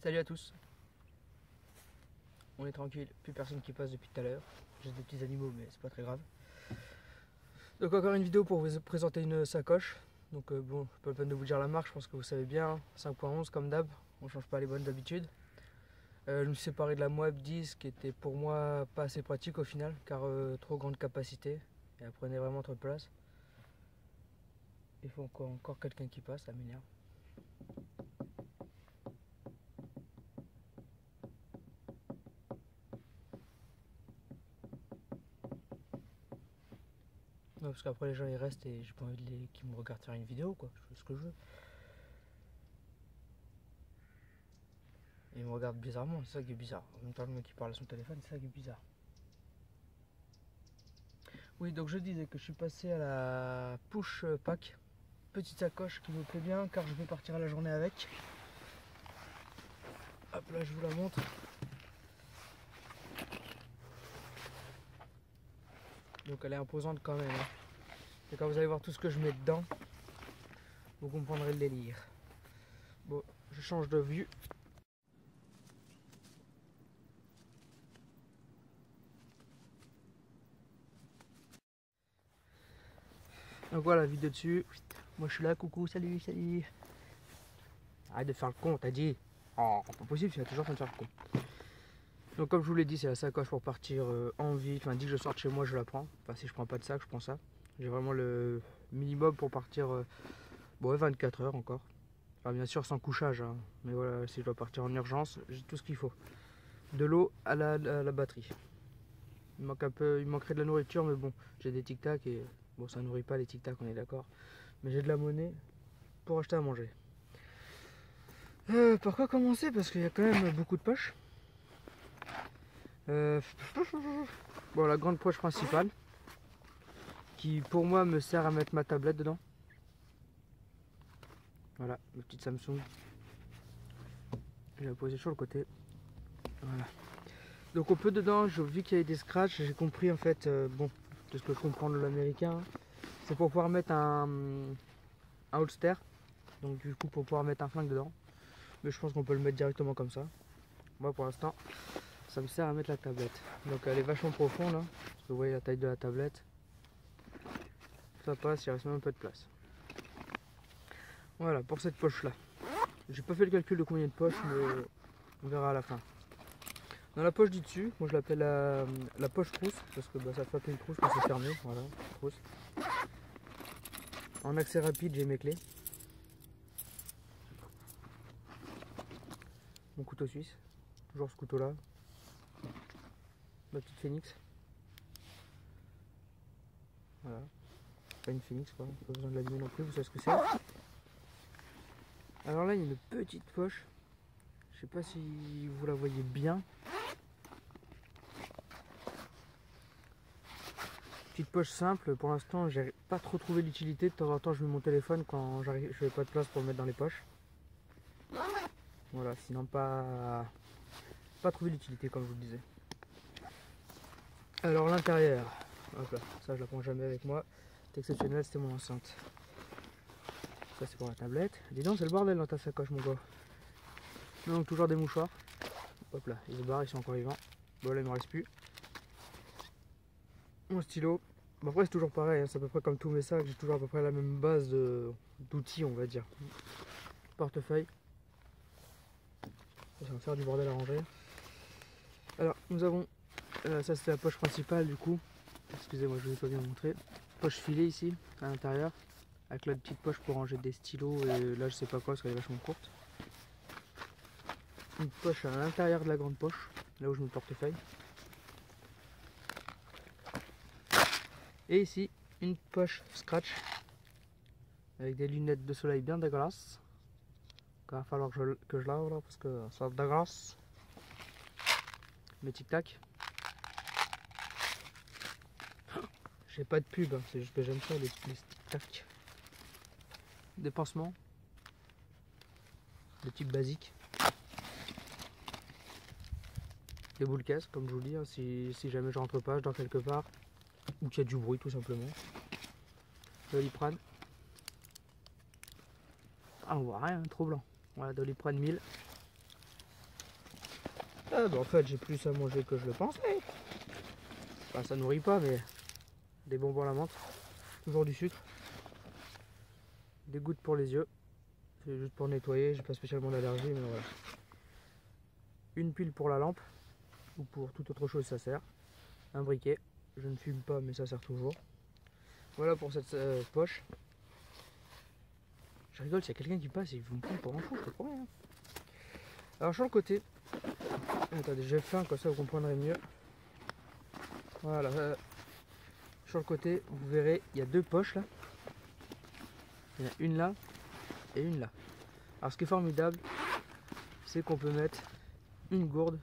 Salut à tous. On est tranquille, plus personne qui passe depuis tout à l'heure. J'ai des petits animaux mais c'est pas très grave. Donc encore une vidéo pour vous présenter une sacoche. Donc bon, pas la peine de vous dire la marque, je pense que vous savez bien. 5.11 comme d'hab, on change pas les bonnes d'habitude. Je me suis séparé de la Moab 10 qui était pour moi pas assez pratique au final car trop grande capacité et elle prenait vraiment trop de place. Il faut encore quelqu'un qui passe, ça m'énerve. Non, parce qu'après les gens ils restent et j'ai pas envie qu'ils me regardent faire une vidéo quoi, je fais ce que je veux. Et il me regarde bizarrement, c'est ça qui est bizarre. En même temps, le mec qui parle à son téléphone, c'est ça qui est bizarre. Oui, donc je disais que je suis passé à la push pack. Petite sacoche qui me plaît bien car je peux partir à la journée avec. Hop là, je vous la montre. Donc elle est imposante quand même. Hein. Et quand vous allez voir tout ce que je mets dedans, vous comprendrez le délire. Bon, je change de vue. Donc voilà, vue de dessus. Moi je suis là, coucou, salut, salut. Arrête de faire le con, t'as dit. Oh, pas possible, tu vas toujours en train de faire le con. Donc comme je vous l'ai dit, c'est la sacoche pour partir en ville. Enfin, dès que je sors de chez moi, je la prends. Enfin, si je prends pas de sac, je prends ça. J'ai vraiment le minimum pour partir bon, 24 heures encore. Enfin, bien sûr sans couchage, hein. Mais voilà, si je dois partir en urgence, j'ai tout ce qu'il faut. De l'eau à la batterie. Il manque un peu, il manquerait de la nourriture, mais bon, j'ai des tic tac et bon, ça nourrit pas les tic tac, on est d'accord. Mais j'ai de la monnaie pour acheter à manger. Par quoi commencer? Parce qu'il y a quand même beaucoup de poches. Bon, la grande poche principale qui pour moi me sert à mettre ma tablette dedans. Voilà, ma petite Samsung. Je vais la poser sur le côté. Voilà. Donc on peut dedans, vu qu'il y a des scratchs, j'ai compris en fait, bon, de ce que je comprends de l'américain, c'est pour pouvoir mettre un holster. Donc du coup pour pouvoir mettre un flingue dedans. Mais je pense qu'on peut le mettre directement comme ça. Moi pour l'instant, ça me sert à mettre la tablette. Donc elle est vachement profonde, hein, parce que vous voyez la taille de la tablette. Ça passe, il reste même un peu de place. Voilà, pour cette poche là. J'ai pas fait le calcul de combien de poches, mais on verra à la fin. Dans la poche du dessus, moi je l'appelle la poche trousse, parce que bah, ça fait une trousse quand c'est fermé. Voilà, trousse. En accès rapide, j'ai mes clés. Mon couteau suisse, toujours ce couteau là. Ma petite phénix. Voilà. Pas une phénix quoi, pas besoin de l'allumer non plus, vous savez ce que c'est. Alors là il y a une petite poche, je sais pas si vous la voyez bien. Petite poche simple, pour l'instant j'ai pas trop trouvé l'utilité, de temps en temps je mets mon téléphone quand je n'ai pas de place pour le mettre dans les poches. Voilà, sinon pas trouvé l'utilité comme je vous le disais. Alors l'intérieur, hop là, ça je la prends jamais avec moi, c'est exceptionnel, c'était mon enceinte. Ça c'est pour la tablette. Dis donc c'est le bordel dans ta sacoche mon gars. Donc toujours des mouchoirs. Hop là, ils se barrent, ils sont encore vivants. Bon là il me reste plus. Mon stylo. Bon, après c'est toujours pareil, hein, c'est à peu près comme tous mes sacs, j'ai toujours à peu près la même base d'outils on va dire. Portefeuille. Ça va faire du bordel à ranger. Alors nous avons, ça c'était la poche principale du coup. Excusez-moi je ne vous ai pas bien montré. Poche filet ici, à l'intérieur. Avec la petite poche pour ranger des stylos et là je sais pas quoi parce qu'elle est vachement courte. Une poche à l'intérieur de la grande poche, là où je mets le portefeuille. Et ici, une poche scratch avec des lunettes de soleil bien dégueulasses. Il va falloir que je lave là parce que ça dégueulasse. Mes tic tac. J'ai pas de pub, hein, c'est juste que j'aime ça les tic tac. Des pansements. Des types basiques. Des boules caisses, comme je vous le dis, hein, si jamais je rentre pas, je dors quelque part. Ou qu'il y a du bruit tout simplement. Doliprane. Ah on voit rien, trop blanc. Voilà, Doliprane 1000. Ah bah en fait j'ai plus à manger que je le pensais. Enfin, ça nourrit pas, mais des bonbons à la menthe, toujours du sucre, des gouttes pour les yeux, c'est juste pour nettoyer, j'ai pas spécialement d'allergie, mais voilà. Une pile pour la lampe, ou pour toute autre chose ça sert. Un briquet, je ne fume pas mais ça sert toujours. Voilà pour cette poche. Je rigole, s'il y a quelqu'un qui passe, ils vont me prendre pour un fou, je te promets. Hein. Alors sur le côté, attendez, j'ai faim, comme ça vous comprendrez mieux. Voilà, sur le côté, vous verrez, il y a deux poches là. Il y en a une là et une là. Alors ce qui est formidable, c'est qu'on peut mettre une gourde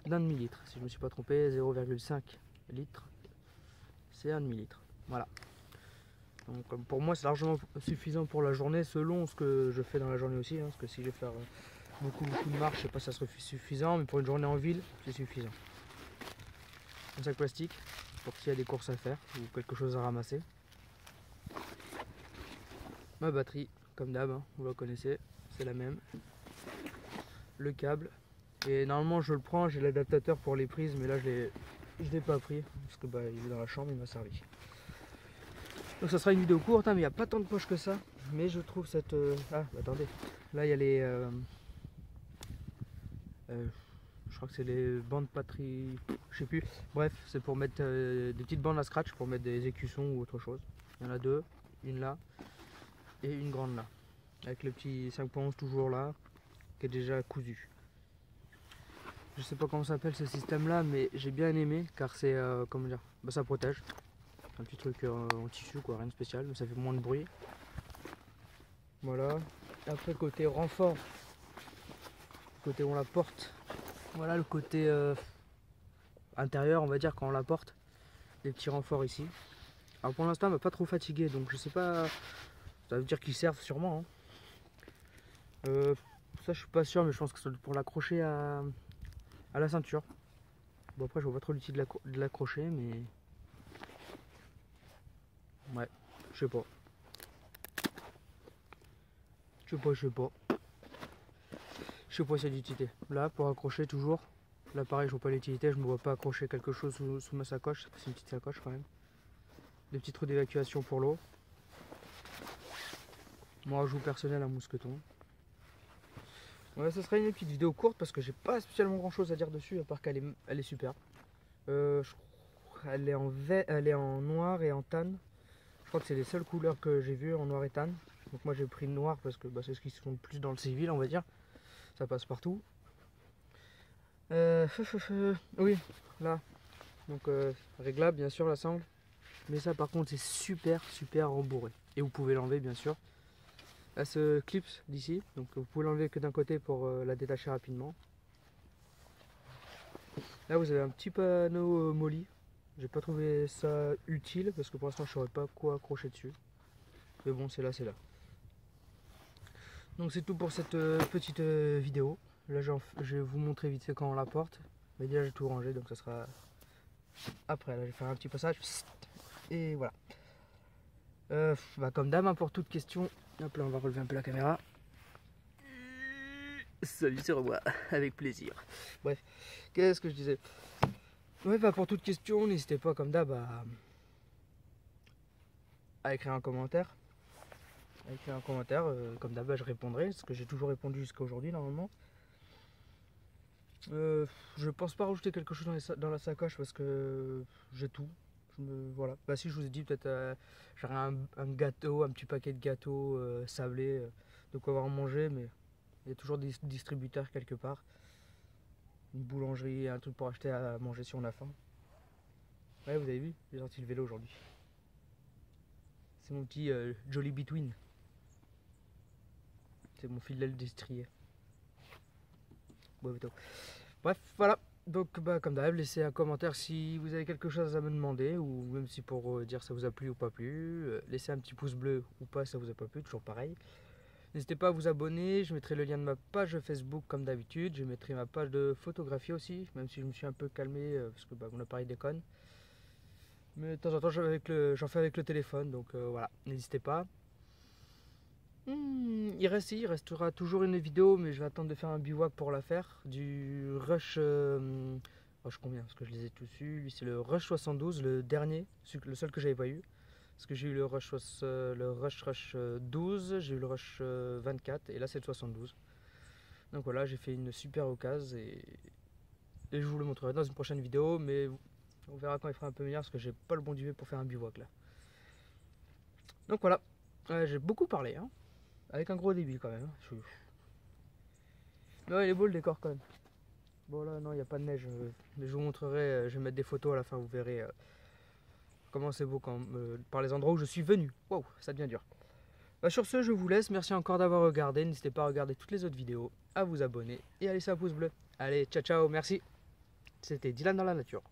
d'un demi-litre. Si je ne me suis pas trompé, 0,5 litres, c'est un demi-litre. Voilà. Donc pour moi c'est largement suffisant pour la journée, selon ce que je fais dans la journée aussi. Hein, parce que si je vais faire beaucoup de marche, je sais pas si ça serait suffisant, mais pour une journée en ville, c'est suffisant. Un sac plastique, pour s'il y a des courses à faire ou quelque chose à ramasser. Ma batterie, comme d'hab, hein, vous la connaissez, c'est la même. Le câble. Et normalement je le prends, j'ai l'adaptateur pour les prises, mais là je l'ai pas pris parce que il est dans la chambre, il m'a servi. Donc ça sera une vidéo courte, hein, mais il n'y a pas tant de poches que ça. Mais je trouve cette... Ah, attendez. Là il y a les... je crois que c'est les bandes patrie... Je sais plus. Bref, c'est pour mettre des petites bandes à scratch, pour mettre des écussons ou autre chose. Il y en a deux, une là et une grande là. Avec le petit 5.11 toujours là, qui est déjà cousu. Je sais pas comment ça s'appelle ce système là, mais j'ai bien aimé car c'est comment dire, ça protège. Un petit truc en tissu quoi, rien de spécial, mais ça fait moins de bruit. Voilà. Après côté renfort, côté où on la porte, voilà le côté intérieur on va dire quand on la porte, des petits renforts ici. Alors pour l'instant elle m'a pas trop fatigué, donc je sais pas, ça veut dire qu'ils servent sûrement. Hein. Ça je suis pas sûr, mais je pense que c'est pour l'accrocher à la ceinture. Bon après je vois pas trop l'utilité de l'accrocher, mais ouais, je sais pas. Je sais pas. Je sais pas si y a d'utilité. Là pour accrocher toujours. Là pareil je vois pas l'utilité, je me vois pas accrocher quelque chose sous ma sacoche, c'est une petite sacoche quand même. Des petits trous d'évacuation pour l'eau. Mon ajout personnel à mousqueton. Ouais, ça sera une petite vidéo courte parce que j'ai pas spécialement grand chose à dire dessus à part qu'elle est super. Elle est en noir et en tan. Je crois que c'est les seules couleurs que j'ai vues en noir et tan. Donc moi j'ai pris le noir parce que c'est ce qui se font le plus dans le civil on va dire. Ça passe partout. Oui, là. Donc réglable bien sûr la sangle. Mais ça par contre c'est super rembourré. Et vous pouvez l'enlever bien sûr. Elle se clipse d'ici. Donc vous pouvez l'enlever que d'un côté pour la détacher rapidement. Là vous avez un petit panneau molly. J'ai pas trouvé ça utile parce que pour l'instant je saurais pas quoi accrocher dessus. Mais bon c'est là. Donc c'est tout pour cette petite vidéo. Là je vais vous montrer vite fait quand on la porte. Mais déjà j'ai tout rangé donc ça sera après. Là je vais faire un petit passage. Et voilà. Comme d'hab, hein, pour toute question. Hop là on va relever un peu la caméra. Salut, c'est revoir, avec plaisir. Bref, qu'est-ce que je disais? Ouais, pour toute question, n'hésitez pas comme d'hab à écrire un commentaire. Comme d'hab, je répondrai, ce que j'ai toujours répondu jusqu'à aujourd'hui normalement. Je pense pas rajouter quelque chose dans la sacoche parce que j'ai tout. Voilà. Si je vous ai dit peut-être j'aurais un gâteau, un petit paquet de gâteaux sablés, de quoi avoir manger, mais il y a toujours des distributeurs quelque part. Une boulangerie, un truc pour acheter à manger si on a faim. Ouais, vous avez vu, j'ai sorti le vélo aujourd'hui. C'est mon petit Jolly Between. C'est mon fidèle destrier. Bref, voilà. Donc, comme d'hab, laissez un commentaire si vous avez quelque chose à me demander, ou même si pour dire ça vous a plu ou pas plu. Laissez un petit pouce bleu ou pas, ça vous a pas plu, toujours pareil. N'hésitez pas à vous abonner, je mettrai le lien de ma page Facebook comme d'habitude. Je mettrai ma page de photographie aussi, même si je me suis un peu calmé parce que mon appareil déconne. Mais de temps en temps, j'en fais avec le téléphone, donc voilà, n'hésitez pas. Il restera toujours une vidéo, mais je vais attendre de faire un bivouac pour la faire. Du Rush... Rush combien? Parce que je les ai tous eus. Lui c'est le Rush 72, le dernier, le seul que j'avais pas eu. Parce que j'ai eu le Rush 12, j'ai eu le Rush 24 et là c'est le 72. Donc voilà, j'ai fait une super occasion et je vous le montrerai dans une prochaine vidéo, mais on verra quand il fera un peu meilleur parce que j'ai pas le bon duvet pour faire un bivouac là. Donc voilà, j'ai beaucoup parlé, hein, avec un gros débit quand même. Ouais, il est beau le décor quand même. Bon là non, il n'y a pas de neige, mais je vous montrerai, je vais mettre des photos à la fin, vous verrez comment c'est beau quand, par les endroits où je suis venu. Wow, ça devient dur. Bah, sur ce, je vous laisse, merci encore d'avoir regardé, n'hésitez pas à regarder toutes les autres vidéos, à vous abonner et à laisser un pouce bleu. Allez, ciao ciao, merci. C'était Dylan dans la nature.